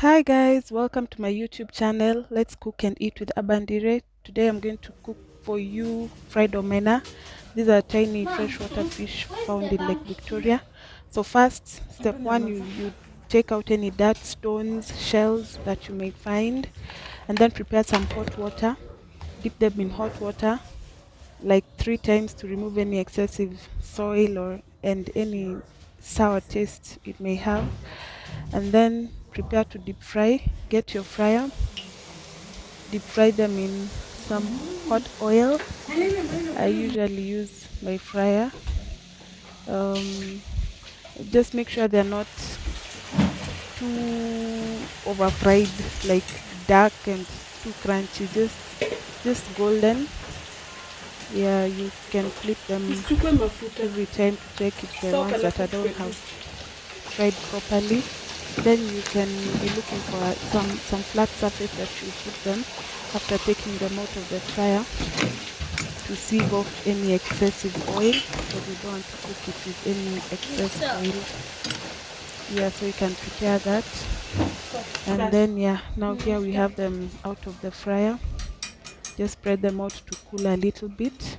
Hi guys, welcome to my YouTube channel. Let's cook and eat with Abandire. Today I'm going to cook for you fried omena. These are tiny freshwater fish found in Lake Victoria. So first, step one, you take out any dirt, stones, shells that you may find, and then prepare some hot water. Dip them in hot water like 3 times to remove any excessive soil or and any sour taste it may have, and then prepare to deep fry. Get your fryer, deep fry them in some hot oil. I usually use my fryer. um, just make sure they're not too over fried, like dark and too crunchy, just golden. Yeah, you can flip them every time to check if the ones that I don't have fried properly. Then you can be looking for some flat surface that you put them after taking them out of the fryer to sieve off any excessive oil, because we don't want to cook it with any excess oil. Yeah, so you can prepare that. And then yeah, now here we have them out of the fryer. Just spread them out to cool a little bit.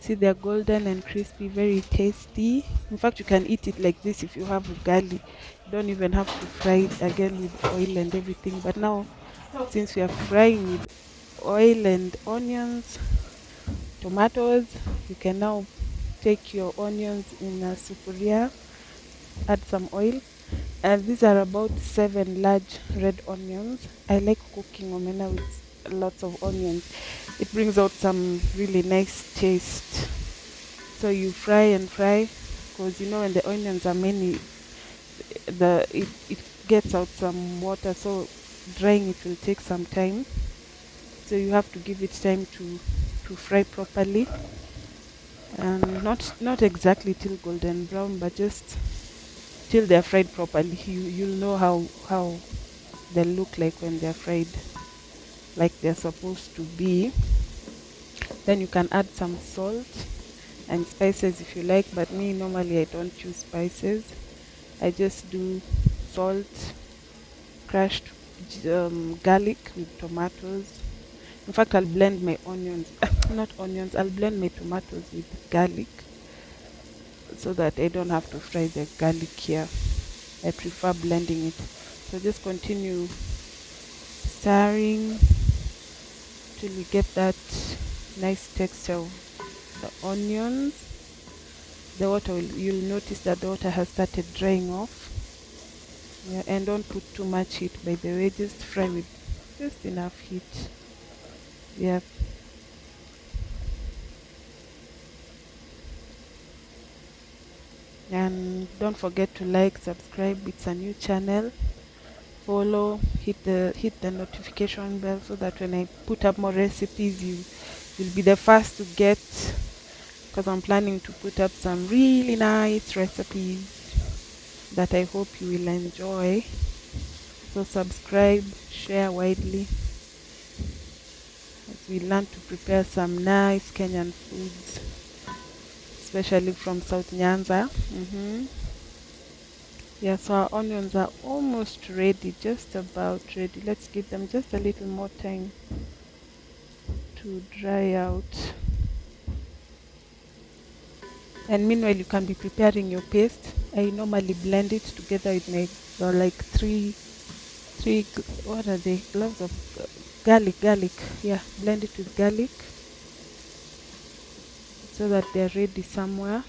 See, they're golden and crispy, very tasty. In fact, you can eat it like this if you have ugali. You don't even have to fry it again with oil and everything. But now, since we are frying with oil and onions, tomatoes, you can now take your onions in a sufuria, add some oil. And these are about 7 large red onions. I like cooking omena with lots of onions. It brings out some really nice taste. So you fry and fry, because you know when the onions are many, it gets out some water. So drying it will take some time. So you have to give it time to fry properly, and not exactly till golden brown, but just till they're fried properly. You'll know how they look like when they're fried like they're supposed to be. Then you can add some salt and spices if you like, but me normally I don't use spices. I just do salt, crushed garlic with tomatoes. In fact, I'll blend my onions, not onions, I'll blend my tomatoes with garlic so that I don't have to fry the garlic here. I prefer blending it. So just continue stirring till we get that nice texture of the onions. The water you'll notice that the water has started drying off. Yeah, and don't put too much heat, by the way. Just fry with just enough heat. Yeah. And don't forget to like, subscribe. It's a new channel. Follow, hit the notification bell so that when I put up more recipes, you'll be the first to get, because I'm planning to put up some really nice recipes that I hope you will enjoy. So subscribe, share widely as we learn to prepare some nice Kenyan foods, especially from South Nyanza. Yeah, so our onions are almost ready, just about ready. Let's give them just a little more time to dry out. And meanwhile, you can be preparing your paste. I normally blend it together with my like three what are they, cloves of garlic. Yeah, blend it with garlic so that they're ready somewhere.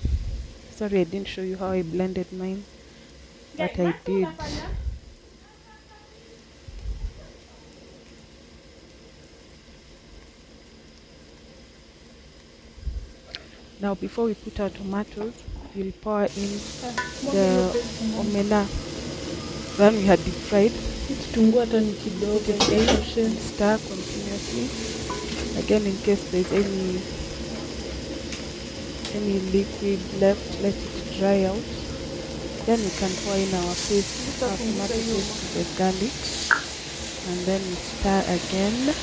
Sorry, I didn't show you how I blended mine, but I did. Now, before we put our tomatoes, we'll pour in the omena then we had deep fried. Kitunguu hata ni kidogo, Stir continuously. Again, in case there's any liquid left, let it dry out. Then we can pour in our paste, our tomato paste with the garlic, and then we stir again.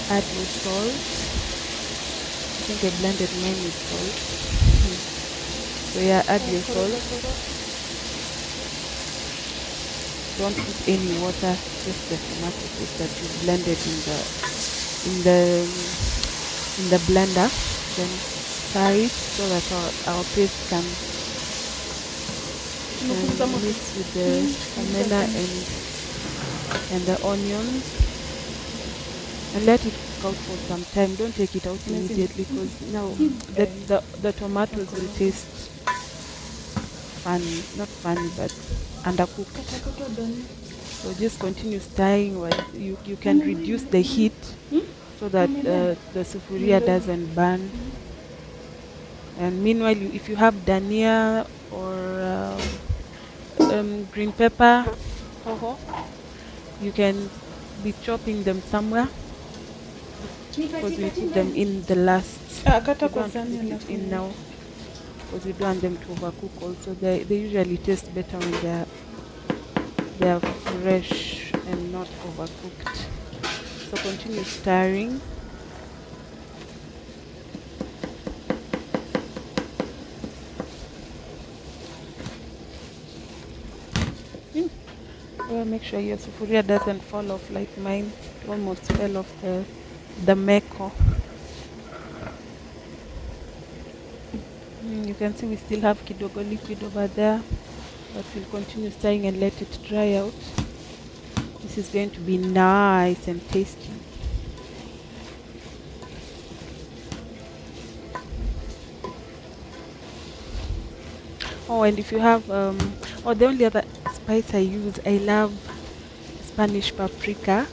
Add your salt. I think I blended mine with salt. So yeah, add your salt. Don't put any water, just the tomato paste that you blended in the in the blender. Then stir it so that our paste can mix with the omena and the onions, and let it cook out for some time. Don't take it out immediately because now the tomatoes will taste funny, not funny, but undercooked. So just continue stirring while you can reduce the heat so that the sufuria doesn't burn. And meanwhile, if you have dania or green pepper, you can be chopping them somewhere because we put them in the last. We don't put it in now because we don't want them to overcook. Also, they usually taste better when they're fresh and not overcooked. So continue stirring. Well, make sure your sufuria doesn't fall off like mine. It almost fell off the meko. You can see we still have kidogo liquid over there, but we'll continue stirring and let it dry out. This is going to be nice and tasty. Oh, and if you have the only other spice I use, I love Spanish paprika.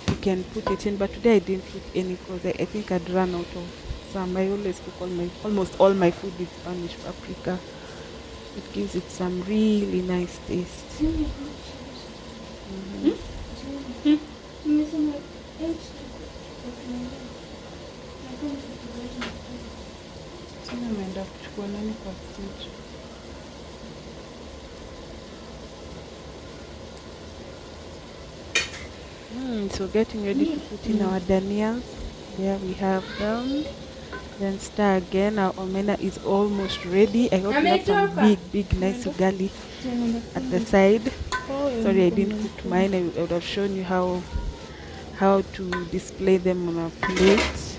You can put it in, but today I didn't put any because I think I'd run out of some. I always cook almost all my food with Spanish paprika. It gives it some really nice taste. So getting ready to put in our danias. There we have them. Then stir again. Our omena is almost ready. I hope you have some big nice ugali at the side. Sorry, I didn't put mine. I would have shown you how to display them on a plate.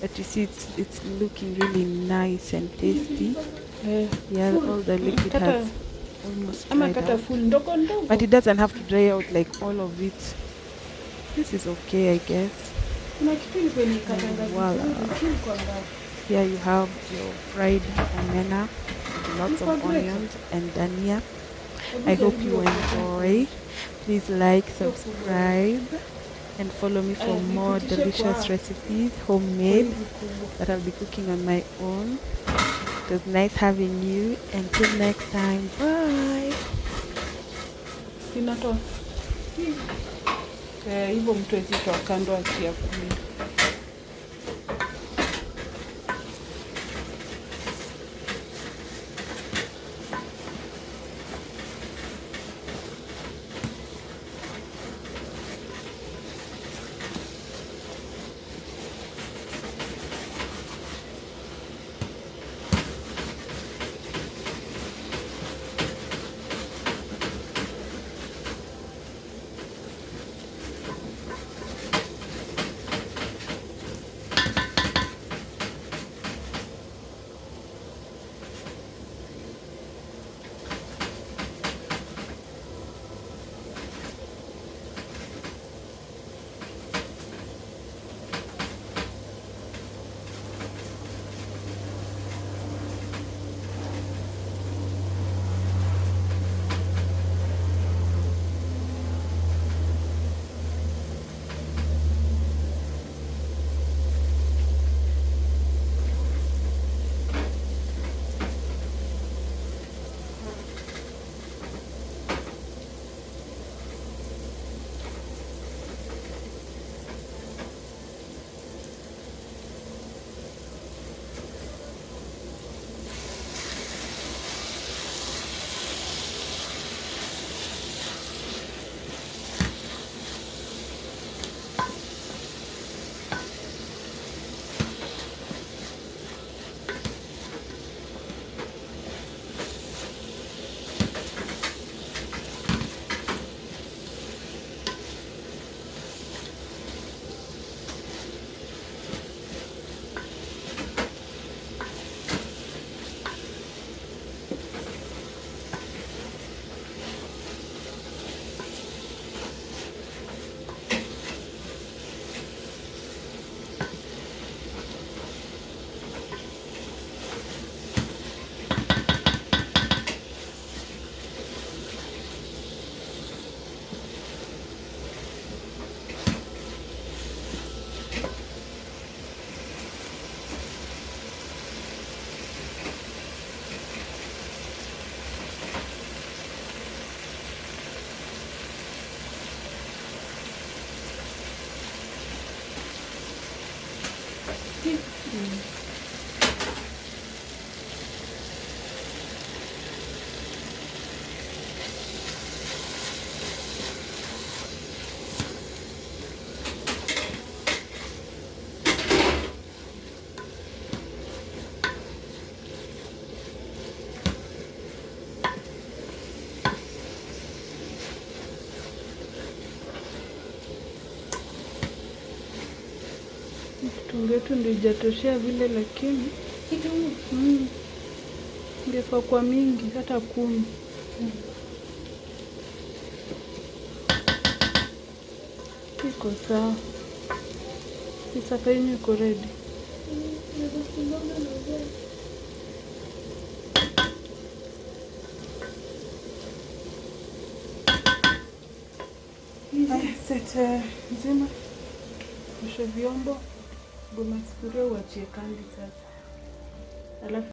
But you see, it's looking really nice and tasty. Yeah, all the liquid has almost dried out. But it doesn't have to dry out like all of it. This is okay, I guess. Voila. Here you have your fried omena, lots of onions and dania. I hope you enjoy. Please like, subscribe, and follow me for more delicious recipes, homemade, that I'll be cooking on my own. It was nice having you. Until next time, bye. Hivyo mtu hawezi toa kando akiakuli. Kitunguu yetu ndio ijatoshea vile, lakini ingefaa kwa mingi hata 10. Iko sawa. Sasa yenyu iko ready. Sete nzima. Osha vyombo, goma sufuria uachie kandi sasa. Alafu